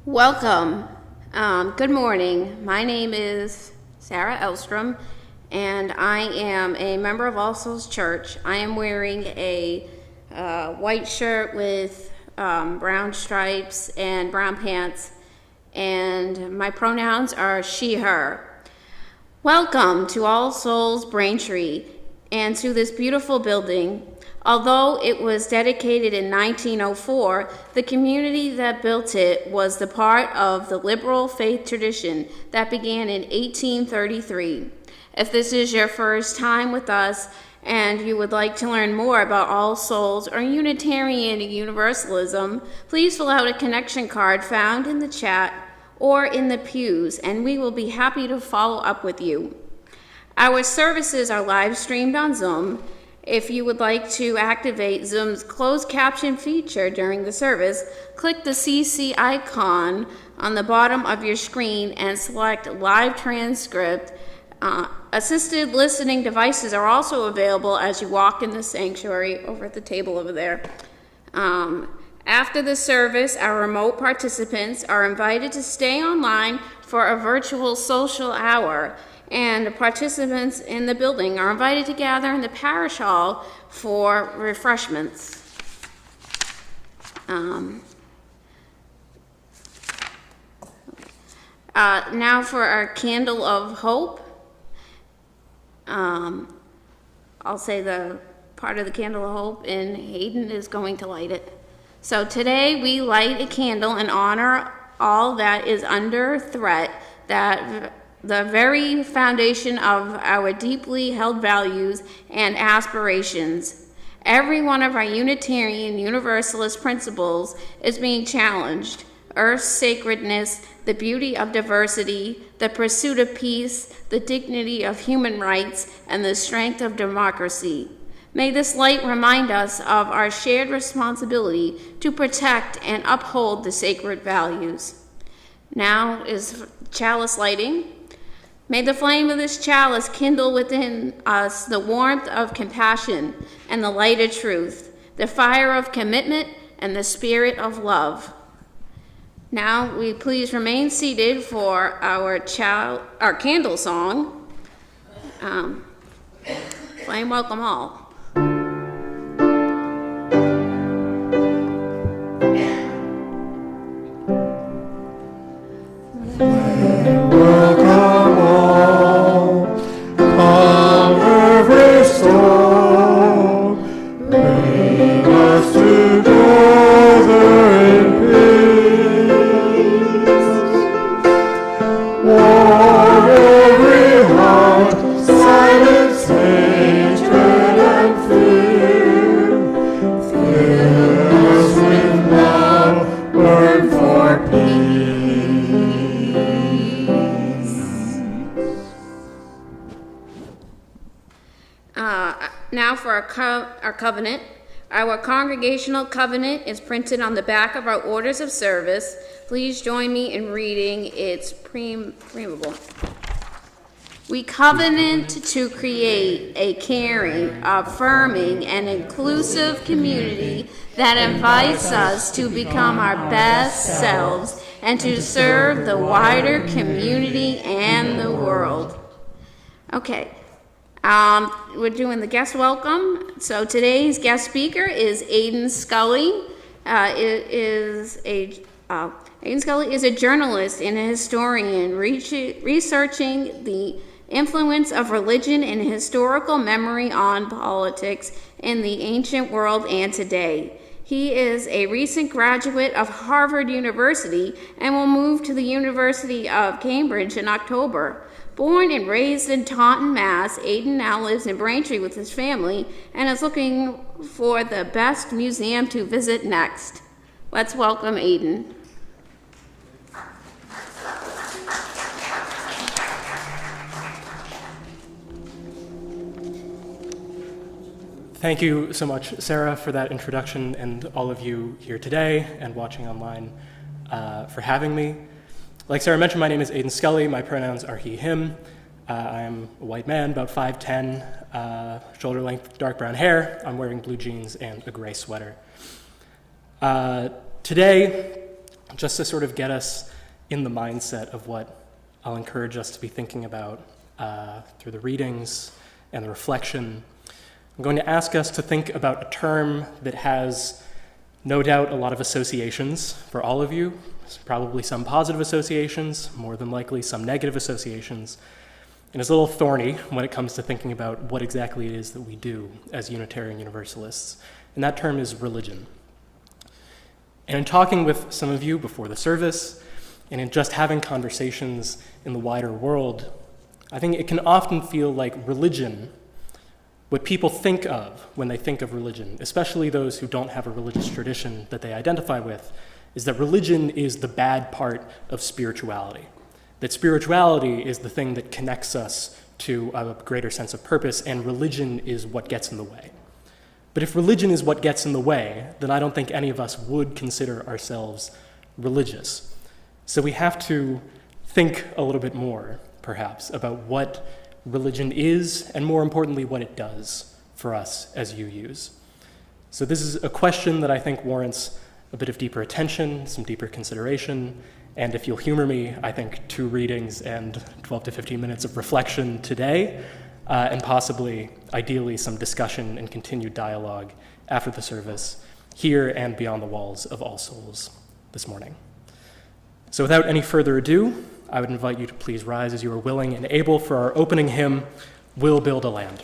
Welcome. Good morning. My name is Sarah Elstrom, and I am a member of All Souls Church. I am wearing a white shirt with brown stripes and brown pants, and my pronouns are she, her. Welcome to All Souls Braintree and to this beautiful building. Although it was dedicated in 1904, the community that built it was the part of the liberal faith tradition that began in 1833. If this is your first time with us and you would like to learn more about All Souls or Unitarian Universalism, please fill out a connection card found in the chat or in the pews, and we will be happy to follow up with you. Our services are live streamed on Zoom. If you would like to activate Zoom's closed caption feature during the service, click the CC icon on the bottom of your screen and select Live Transcript. Assisted listening devices are also available as you walk in the sanctuary over at the table over there. After the service, our remote participants are invited to stay online for a virtual social hour, and participants in the building are invited to gather in the parish hall for refreshments. Now for our candle of hope. I'll say the part of the candle of hope, and Aidan is going to light it. So today we light a candle in honor all that is under threat, that the very foundation of our deeply held values and aspirations. Every one of our Unitarian Universalist principles is being challenged. Earth's sacredness, the beauty of diversity, the pursuit of peace, the dignity of human rights, and the strength of democracy. May this light remind us of our shared responsibility to protect and uphold the sacred values. Now is chalice lighting. May the flame of this chalice kindle within us the warmth of compassion and the light of truth, the fire of commitment and the spirit of love. Now we please remain seated for our candle song. Flame welcome all. Now for our covenant. Our congregational covenant is printed on the back of our orders of service. Please join me in reading its preamble. We covenant to create a caring, affirming, and inclusive community that invites us to become our best selves and to serve the wider community and the world. Okay. We're doing the guest welcome. So today's guest speaker is Aidan Scully. Aidan Scully is a journalist and a historian researching the influence of religion and historical memory on politics in the ancient world and today. He is a recent graduate of Harvard University and will move to the University of Cambridge in October. Born and raised in Taunton, Mass., Aidan now lives in Braintree with his family and is looking for the best museum to visit next. Let's welcome Aidan. Thank you so much, Sarah, for that introduction, and all of you here today and watching online for having me. Like Sarah mentioned, my name is Aidan Scully. My pronouns are he, him. I am a white man, about 5'10", shoulder-length dark brown hair. I'm wearing blue jeans and a gray sweater. Today, just to sort of get us in the mindset of what I'll encourage us to be thinking about through the readings and the reflection. I'm going to ask us to think about a term that has no doubt a lot of associations for all of you, probably some positive associations, more than likely some negative associations, and it's a little thorny when it comes to thinking about what exactly it is that we do as Unitarian Universalists, and that term is religion. And in talking with some of you before the service, and in just having conversations in the wider world, I think it can often feel like religion, what people think of when they think of religion, especially those who don't have a religious tradition that they identify with, is that religion is the bad part of spirituality. That spirituality is the thing that connects us to a greater sense of purpose, and religion is what gets in the way. But if religion is what gets in the way, then I don't think any of us would consider ourselves religious. So we have to think a little bit more, perhaps, about what religion is, and more importantly, what it does for us as UUs. So this is a question that I think warrants a bit of deeper attention, some deeper consideration, and if you'll humor me, I think 2 readings and 12 to 15 minutes of reflection today, and possibly, ideally, some discussion and continued dialogue after the service, here and beyond the walls of All Souls this morning. So without any further ado, I would invite you to please rise as you are willing and able for our opening hymn, We'll Build a Land.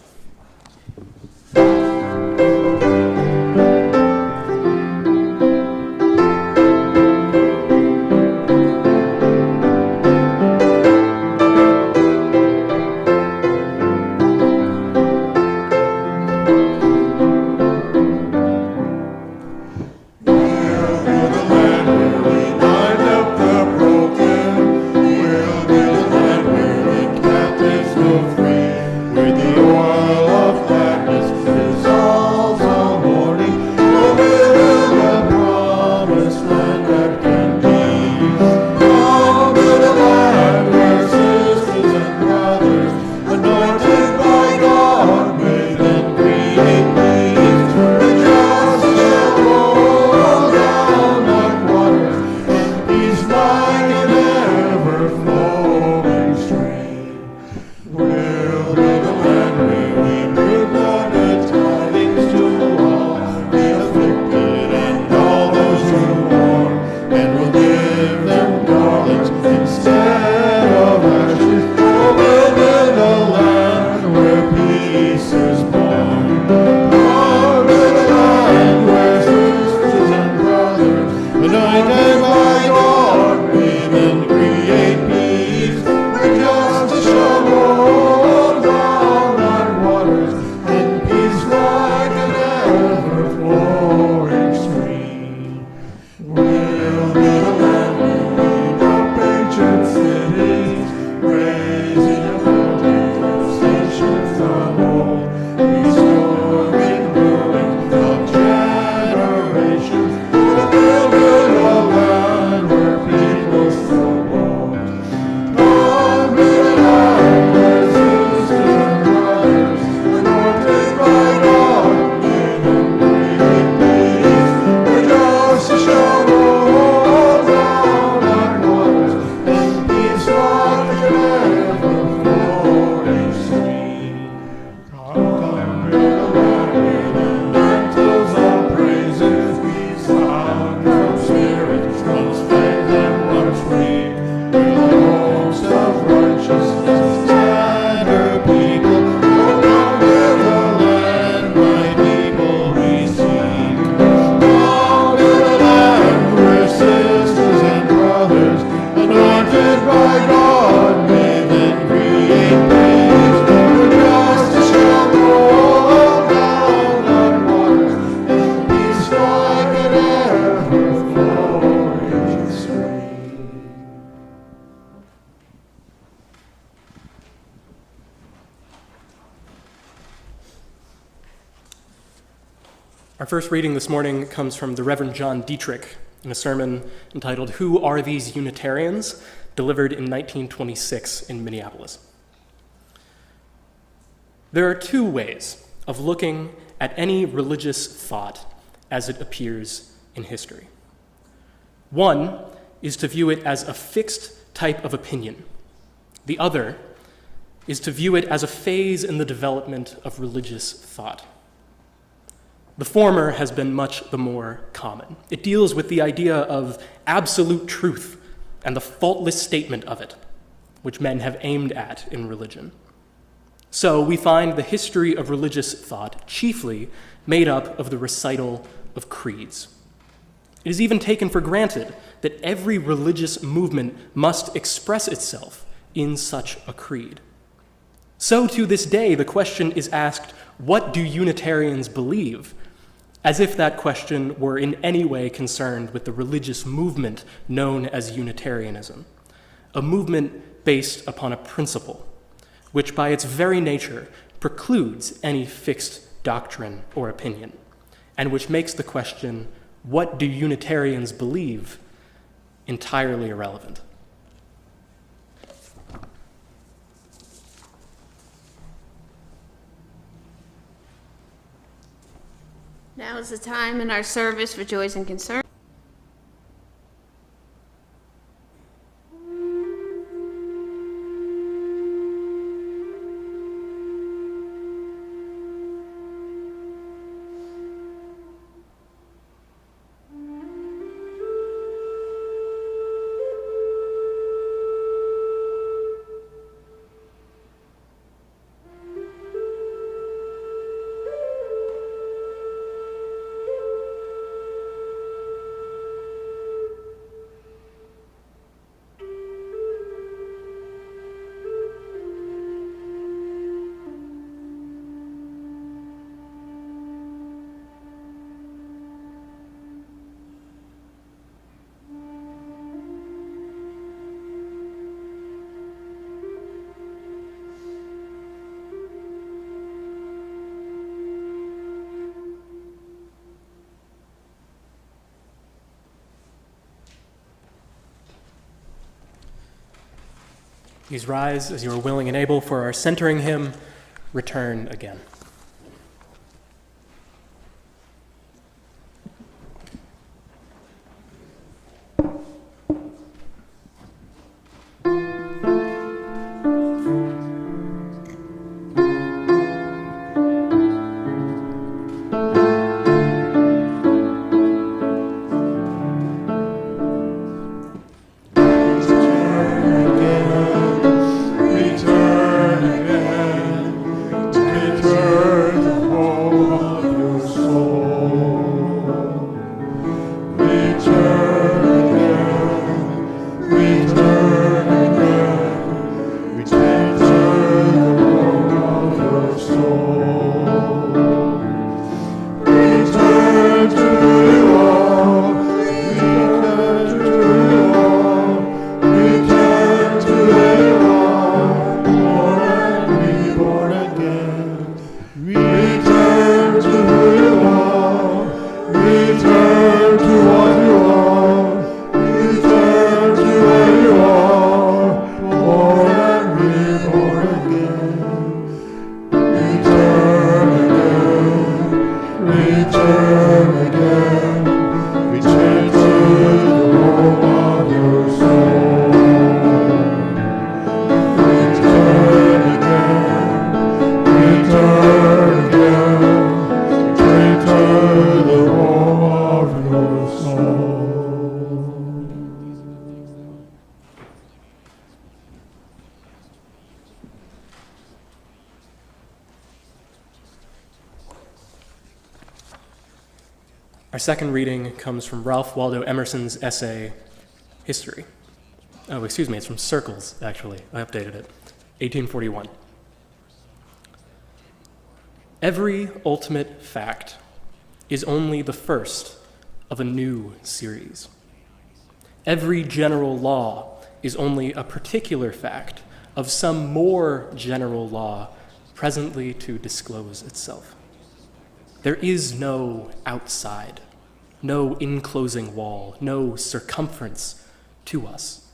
Our first reading this morning comes from the Reverend John Dietrich in a sermon entitled, "Who Are These Unitarians?" delivered in 1926 in Minneapolis. There are 2 ways of looking at any religious thought as it appears in history. One is to view it as a fixed type of opinion. The other is to view it as a phase in the development of religious thought. The former has been much the more common. It deals with the idea of absolute truth and the faultless statement of it, which men have aimed at in religion. So we find the history of religious thought chiefly made up of the recital of creeds. It is even taken for granted that every religious movement must express itself in such a creed. So to this day, the question is asked, what do Unitarians believe? As if that question were in any way concerned with the religious movement known as Unitarianism, a movement based upon a principle, which by its very nature precludes any fixed doctrine or opinion, and which makes the question, what do Unitarians believe, entirely irrelevant. Now is the time in our service for joys and concerns. Please rise as you are willing and able for our centering hymn, Return Again. Our second reading comes from Ralph Waldo Emerson's essay, History. Oh, excuse me, it's from Circles, actually. I updated it. 1841. Every ultimate fact is only the first of a new series. Every general law is only a particular fact of some more general law presently to disclose itself. There is no outside, no enclosing wall, no circumference to us.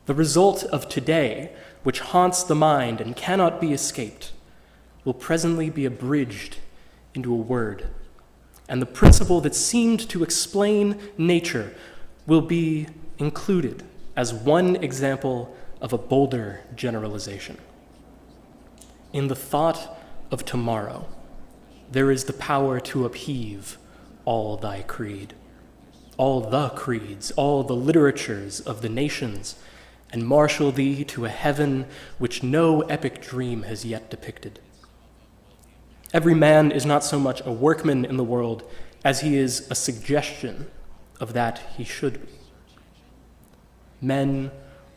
The result of today, which haunts the mind and cannot be escaped, will presently be abridged into a word, and the principle that seemed to explain nature will be included as one example of a bolder generalization. In the thought of tomorrow, there is the power to upheave all thy creed, all the creeds, all the literatures of the nations, and marshal thee to a heaven which no epic dream has yet depicted. Every man is not so much a workman in the world as he is a suggestion of that he should be. Men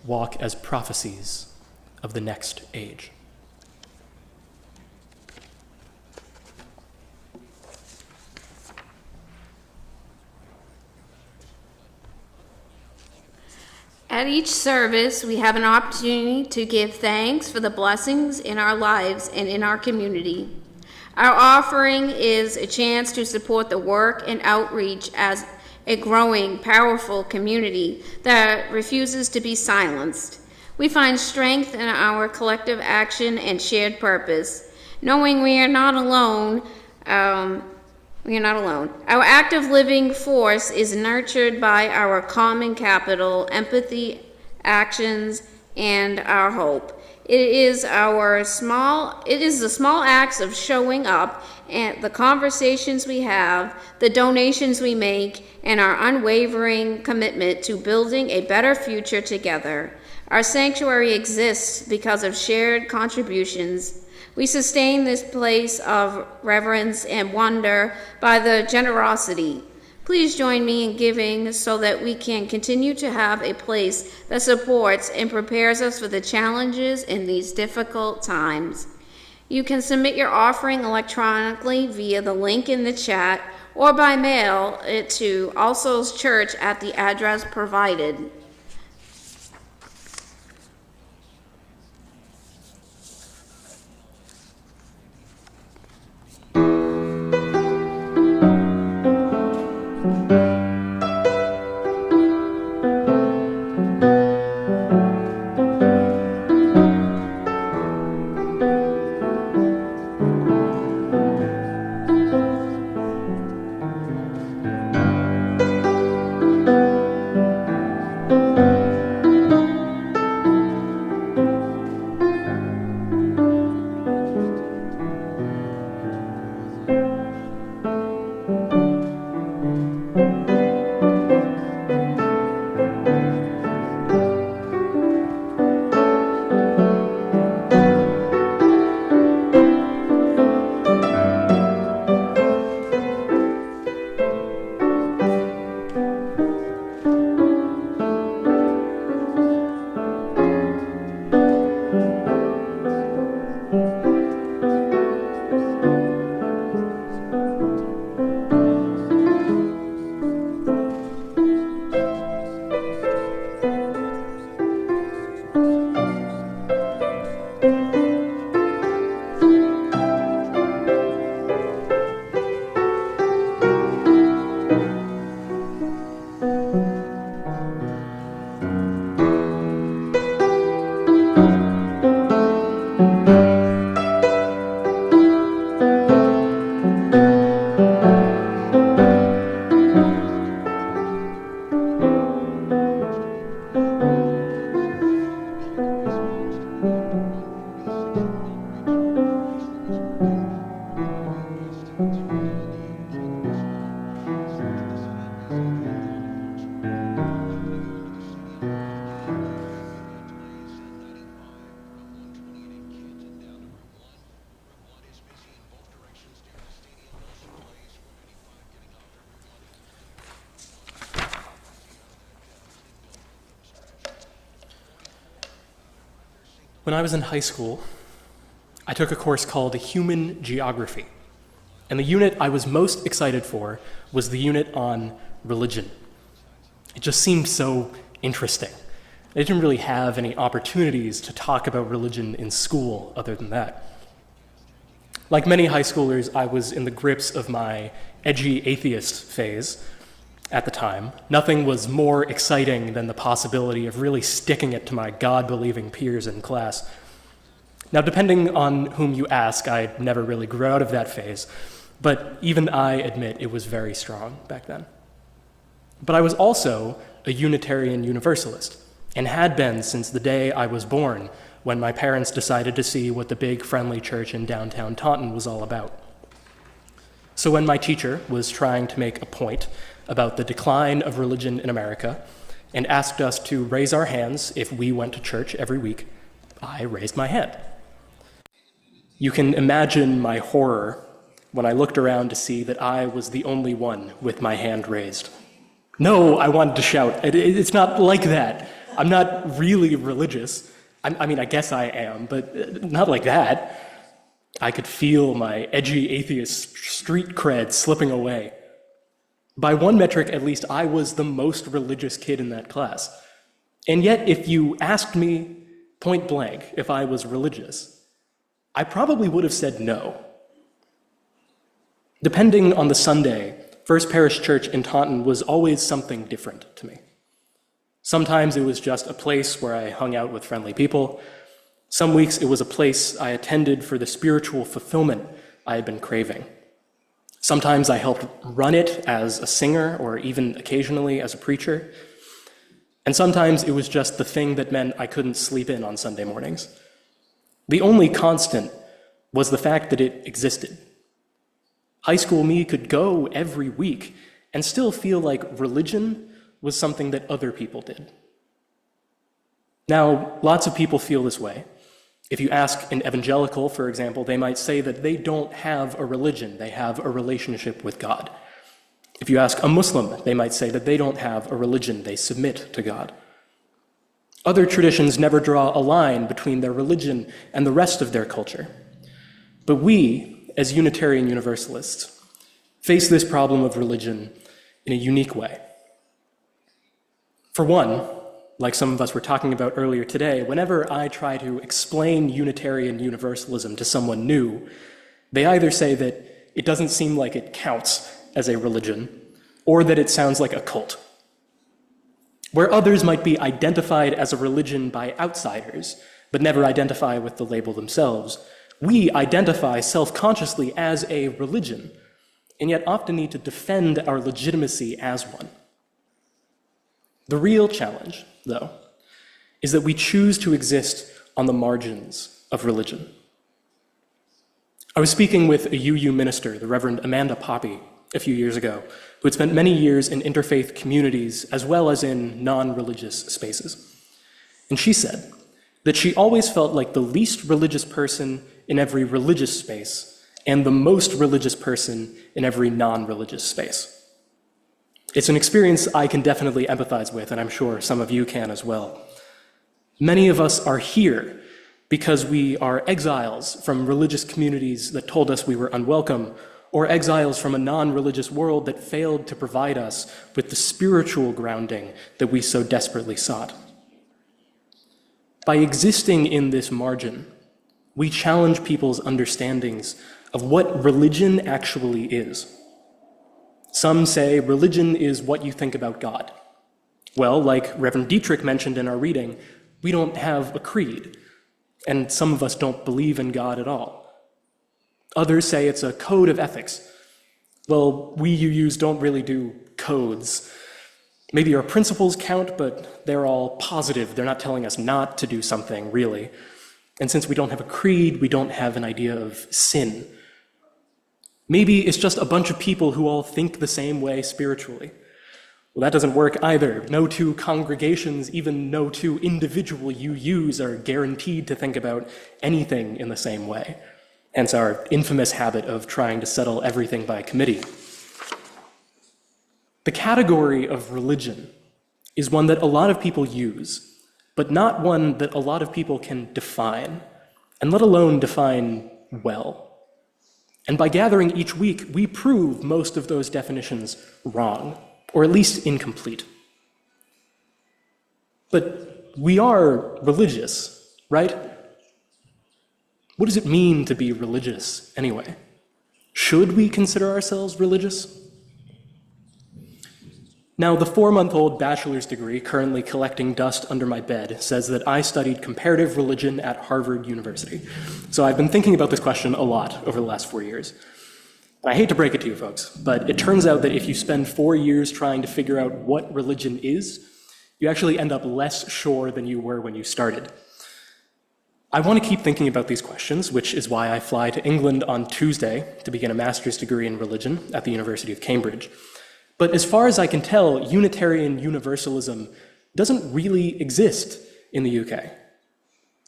walk as prophecies of the next age. At each service, we have an opportunity to give thanks for the blessings in our lives and in our community. Our offering is a chance to support the work and outreach as a growing, powerful community that refuses to be silenced. We find strength in our collective action and shared purpose, knowing we are not alone. Our active living force is nurtured by our common capital, empathy, actions, and our hope. It is the small acts of showing up and the conversations we have, the donations we make, and our unwavering commitment to building a better future together. Our sanctuary exists because of shared contributions. We sustain this place of reverence and wonder by the generosity. Please join me in giving so that we can continue to have a place that supports and prepares us for the challenges in these difficult times. You can submit your offering electronically via the link in the chat or by mail it to All Souls Church at the address provided. When I was in high school, I took a course called Human Geography, and the unit I was most excited for was the unit on religion. It just seemed so interesting. I didn't really have any opportunities to talk about religion in school other than that. Like many high schoolers, I was in the grips of my edgy atheist phase at the time. Nothing was more exciting than the possibility of really sticking it to my God-believing peers in class. Now, depending on whom you ask, I never really grew out of that phase, but even I admit it was very strong back then. But I was also a Unitarian Universalist, and had been since the day I was born, when my parents decided to see what the big friendly church in downtown Taunton was all about. So when my teacher was trying to make a point about the decline of religion in America and asked us to raise our hands if we went to church every week, I raised my hand. You can imagine my horror when I looked around to see that I was the only one with my hand raised. No, I wanted to shout. It's not like that. I'm not really religious. I mean, I guess I am, but not like that. I could feel my edgy atheist street cred slipping away. By one metric, at least, I was the most religious kid in that class. And yet, if you asked me point blank if I was religious, I probably would have said no. Depending on the Sunday, First Parish Church in Taunton was always something different to me. Sometimes it was just a place where I hung out with friendly people. Some weeks it was a place I attended for the spiritual fulfillment I had been craving. Sometimes I helped run it as a singer or even occasionally as a preacher. And sometimes it was just the thing that meant I couldn't sleep in on Sunday mornings. The only constant was the fact that it existed. High school me could go every week and still feel like religion was something that other people did. Now, lots of people feel this way. If you ask an evangelical, for example, they might say that they don't have a religion, they have a relationship with God. If you ask a Muslim, they might say that they don't have a religion, they submit to God. Other traditions never draw a line between their religion and the rest of their culture. But we, as Unitarian Universalists, face this problem of religion in a unique way. For one, like some of us were talking about earlier today, whenever I try to explain Unitarian Universalism to someone new, they either say that it doesn't seem like it counts as a religion, or that it sounds like a cult. Where others might be identified as a religion by outsiders, but never identify with the label themselves, we identify self-consciously as a religion, and yet often need to defend our legitimacy as one. The real challenge, though, is that we choose to exist on the margins of religion. I was speaking with a UU minister, the Reverend Amanda Poppy, a few years ago, who had spent many years in interfaith communities as well as in non-religious spaces. And she said that she always felt like the least religious person in every religious space and the most religious person in every non-religious space. It's an experience I can definitely empathize with, and I'm sure some of you can as well. Many of us are here because we are exiles from religious communities that told us we were unwelcome, or exiles from a non-religious world that failed to provide us with the spiritual grounding that we so desperately sought. By existing in this margin, we challenge people's understandings of what religion actually is. Some say religion is what you think about God. Well, like Reverend Dietrich mentioned in our reading, we don't have a creed, and some of us don't believe in God at all. Others say it's a code of ethics. Well, we UUs don't really do codes. Maybe our principles count, but they're all positive. They're not telling us not to do something, really. And since we don't have a creed, we don't have an idea of sin. Maybe it's just a bunch of people who all think the same way spiritually. Well, that doesn't work either. No two congregations, even no two individual UUs are guaranteed to think about anything in the same way. Hence our infamous habit of trying to settle everything by committee. The category of religion is one that a lot of people use, but not one that a lot of people can define, and let alone define well. And by gathering each week, we prove most of those definitions wrong, or at least incomplete. But we are religious, right? What does it mean to be religious, anyway? Should we consider ourselves religious? Now, the 4-month-old bachelor's degree currently collecting dust under my bed says that I studied comparative religion at Harvard University. So I've been thinking about this question a lot over the last 4 years. And I hate to break it to you folks, but it turns out that if you spend 4 years trying to figure out what religion is, You actually end up less sure than you were when you started. I want to keep thinking about these questions, which is why I fly to England on Tuesday to begin a master's degree in religion at the University of Cambridge. But as far as I can tell, Unitarian Universalism doesn't really exist in the UK.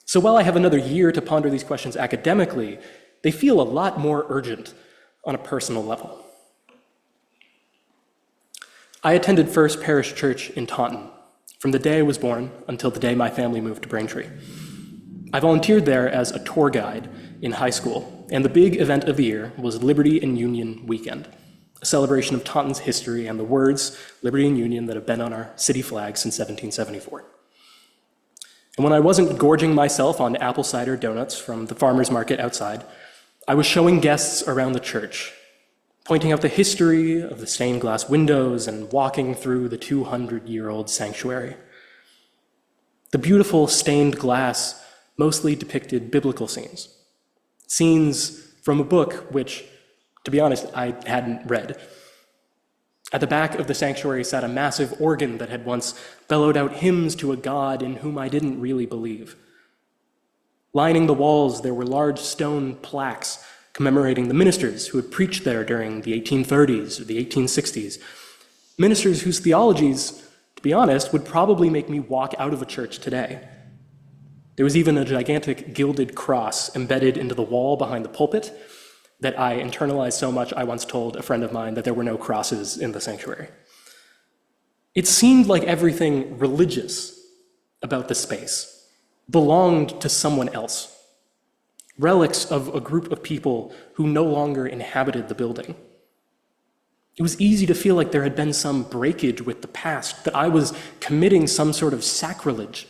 So while I have another year to ponder these questions academically, they feel a lot more urgent on a personal level. I attended First Parish Church in Taunton from the day I was born until the day my family moved to Braintree. I volunteered there as a tour guide in high school, and the big event of the year was Liberty and Union Weekend, a celebration of Taunton's history and the words Liberty and Union that have been on our city flag since 1774. And when I wasn't gorging myself on apple cider donuts from the farmer's market outside, I was showing guests around the church, pointing out the history of the stained glass windows and walking through the 200-year-old sanctuary. The beautiful stained glass mostly depicted biblical scenes from a book which, to be honest, I hadn't read. At the back of the sanctuary sat a massive organ that had once bellowed out hymns to a God in whom I didn't really believe. Lining the walls, there were large stone plaques commemorating the ministers who had preached there during the 1830s or the 1860s, ministers whose theologies, to be honest, would probably make me walk out of a church today. There was even a gigantic gilded cross embedded into the wall behind the pulpit that I internalized so much I once told a friend of mine that there were no crosses in the sanctuary. It seemed like everything religious about the space belonged to someone else, relics of a group of people who no longer inhabited the building. It was easy to feel like there had been some breakage with the past, that I was committing some sort of sacrilege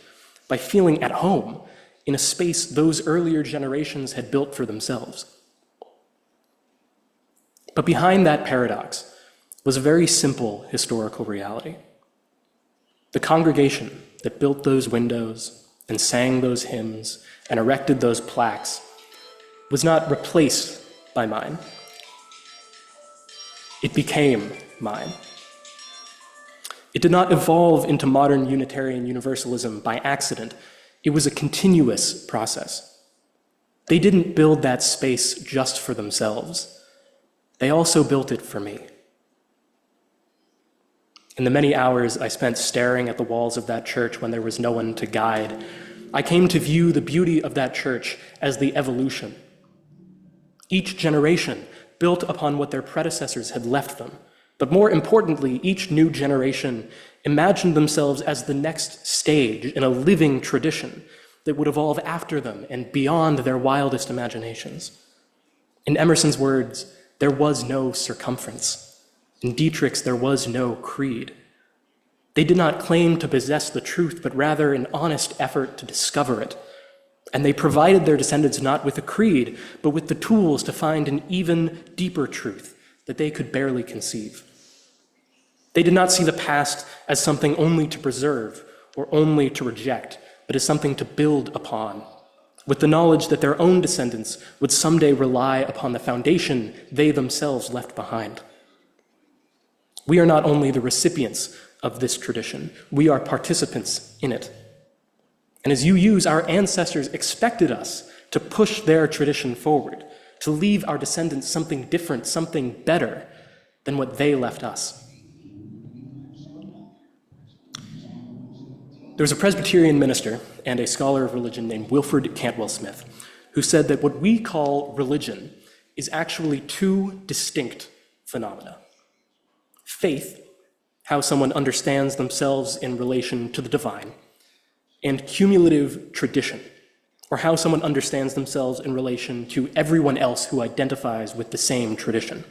by feeling at home in a space those earlier generations had built for themselves. But behind that paradox was a very simple historical reality. The congregation that built those windows and sang those hymns and erected those plaques was not replaced by mine. It became mine. It did not evolve into modern Unitarian Universalism by accident. It was a continuous process. They didn't build that space just for themselves. They also built it for me. In the many hours I spent staring at the walls of that church when there was no one to guide, I came to view the beauty of that church as the evolution. Each generation built upon what their predecessors had left them, but more importantly, each new generation imagined themselves as the next stage in a living tradition that would evolve after them and beyond their wildest imaginations. In Emerson's words, there was no circumference. In Dietrich's, there was no creed. They did not claim to possess the truth, but rather an honest effort to discover it. And they provided their descendants not with a creed, but with the tools to find an even deeper truth that they could barely conceive. They did not see the past as something only to preserve or only to reject, but as something to build upon, with the knowledge that their own descendants would someday rely upon the foundation they themselves left behind. We are not only the recipients of this tradition, we are participants in it. And as you use, our ancestors expected us to push their tradition forward, to leave our descendants something different, something better than what they left us. There was a Presbyterian minister and a scholar of religion named Wilfred Cantwell Smith who said that what we call religion is actually two distinct phenomena. Faith, how someone understands themselves in relation to the divine, and cumulative tradition, or how someone understands themselves in relation to everyone else who identifies with the same tradition.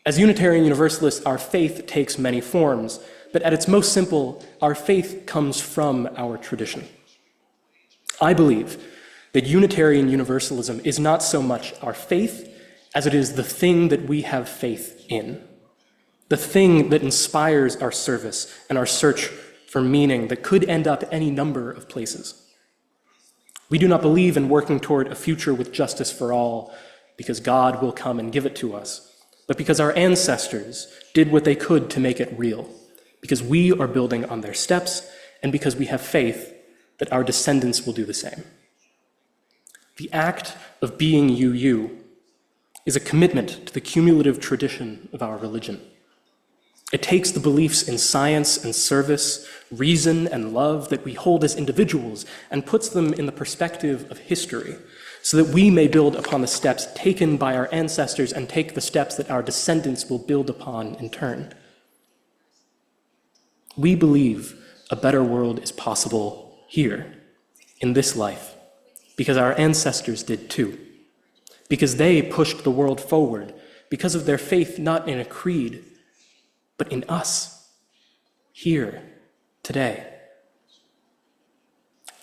As Unitarian Universalists, our faith takes many forms, but at its most simple, our faith comes from our tradition. I believe that Unitarian Universalism is not so much our faith as it is the thing that we have faith in, the thing that inspires our service and our search for meaning that could end up any number of places. We do not believe in working toward a future with justice for all because God will come and give it to us, but because our ancestors did what they could to make it real, because we are building on their steps, and because we have faith that our descendants will do the same. The act of being UU is a commitment to the cumulative tradition of our religion. It takes the beliefs in science and service, reason and love that we hold as individuals and puts them in the perspective of history, so that we may build upon the steps taken by our ancestors and take the steps that our descendants will build upon in turn. We believe a better world is possible here, in this life, because our ancestors did too, because they pushed the world forward, because of their faith not in a creed, but in us, here, today.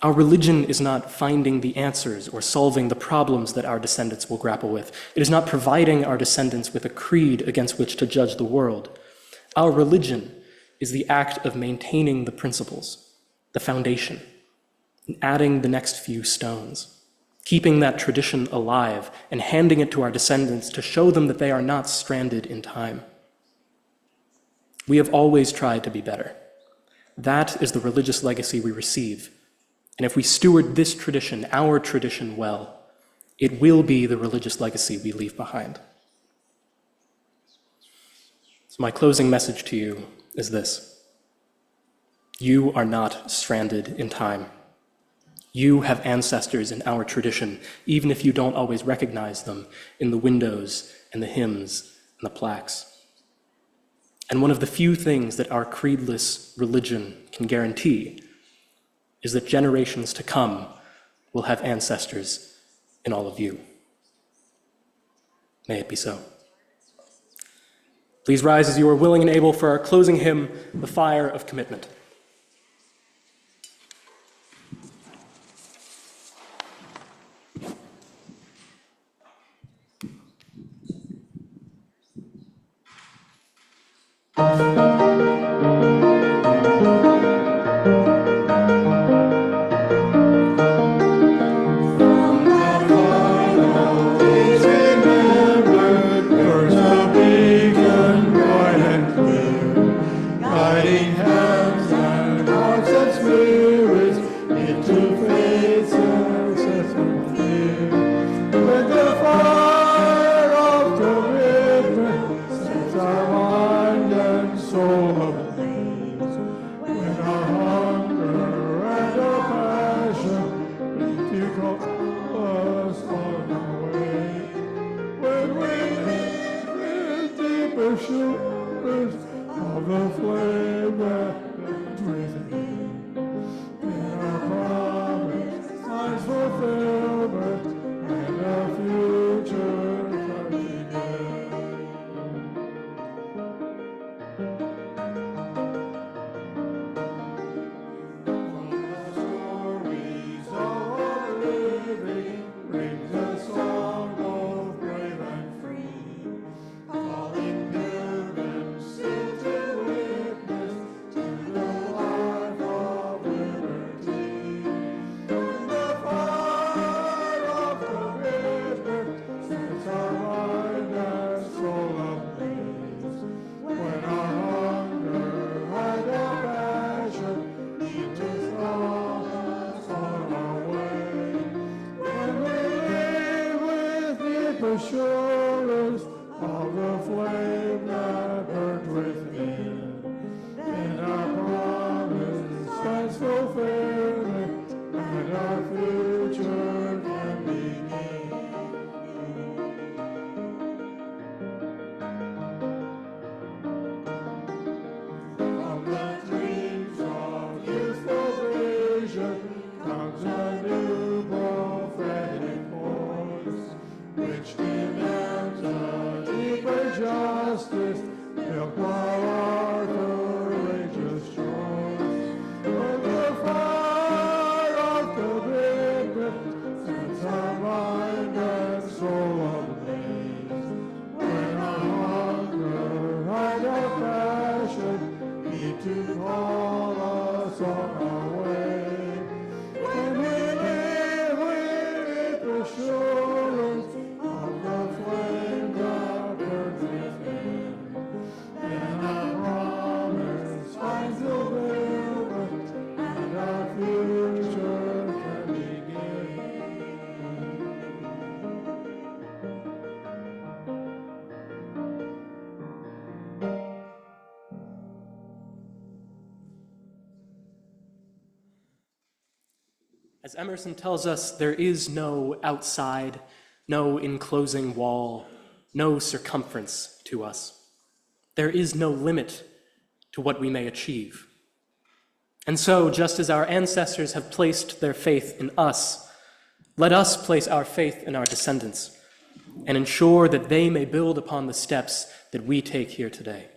Our religion is not finding the answers or solving the problems that our descendants will grapple with. It is not providing our descendants with a creed against which to judge the world. Our religion is the act of maintaining the principles, the foundation, and adding the next few stones, keeping that tradition alive and handing it to our descendants to show them that they are not stranded in time. We have always tried to be better. That is the religious legacy we receive. And if we steward this tradition, our tradition, well, it will be the religious legacy we leave behind. So my closing message to you is this: you are not stranded in time. You have ancestors in our tradition, even if you don't always recognize them in the windows and the hymns and the plaques. And one of the few things that our creedless religion can guarantee is that generations to come will have ancestors in all of you. May it be so. Please rise as you are willing and able for our closing hymn, The Fire of Commitment. Assurance of the flame that burnt within, and our promise finds fulfillment, and our future can begin. From the dreams of youthful vision comes a new prophetic voice, which demands a deeper justice, built by our courageous choice. When the fire of commitment sets our mind and soul ablaze, when our hunger and our passion need to call us on our way, when we live with assurance of the flame that burns within, and our promise As Emerson tells us, there is no outside, no enclosing wall, no circumference to us. There is no limit to what we may achieve. And so, just as our ancestors have placed their faith in us, let us place our faith in our descendants and ensure that they may build upon the steps that we take here today.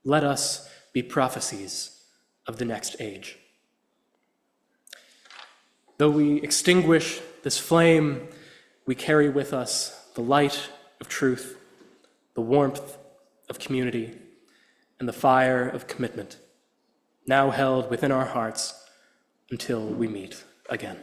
Let us be prophecies of the next age. Though we extinguish this flame, we carry with us the light of truth, the warmth of community, and the fire of commitment, now held within our hearts until we meet again.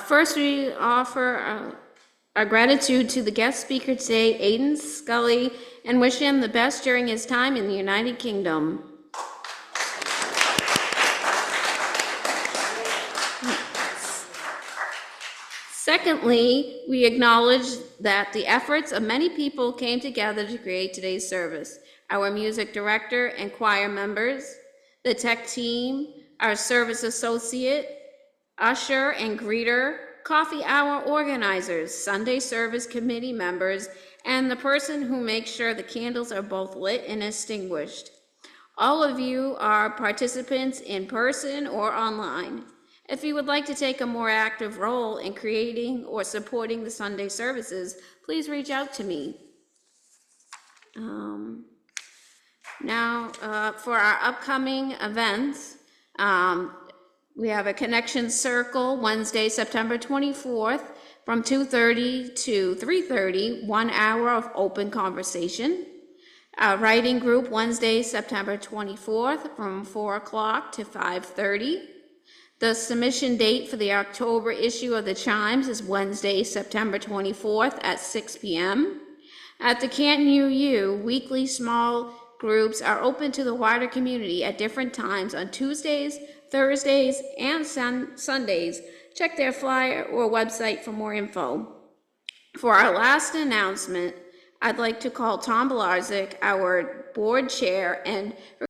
First, we offer our gratitude to the guest speaker today, Aidan Scully, and wish him the best during his time in the United Kingdom. Secondly, we acknowledge that the efforts of many people came together to create today's service. Our music director and choir members, the tech team, our service associate, usher and greeter, coffee hour organizers, Sunday service committee members, and the person who makes sure the candles are both lit and extinguished. All of you are participants in person or online. If you would like to take a more active role in creating or supporting the Sunday services, please reach out to me. Now, for our upcoming events, we have a Connection Circle Wednesday, September 24th from 2:30 to 3:30, 1 hour of open conversation. A writing group Wednesday, September 24th from 4 o'clock to 5:30. The submission date for the October issue of the Chimes is Wednesday, September 24th at 6 p.m. At the Canton UU, weekly small groups are open to the wider community at different times on Tuesdays, Thursdays, and Sundays. Check their flyer or website for more info. For our last announcement, I'd like to call Tom Blarzik, our board chair, and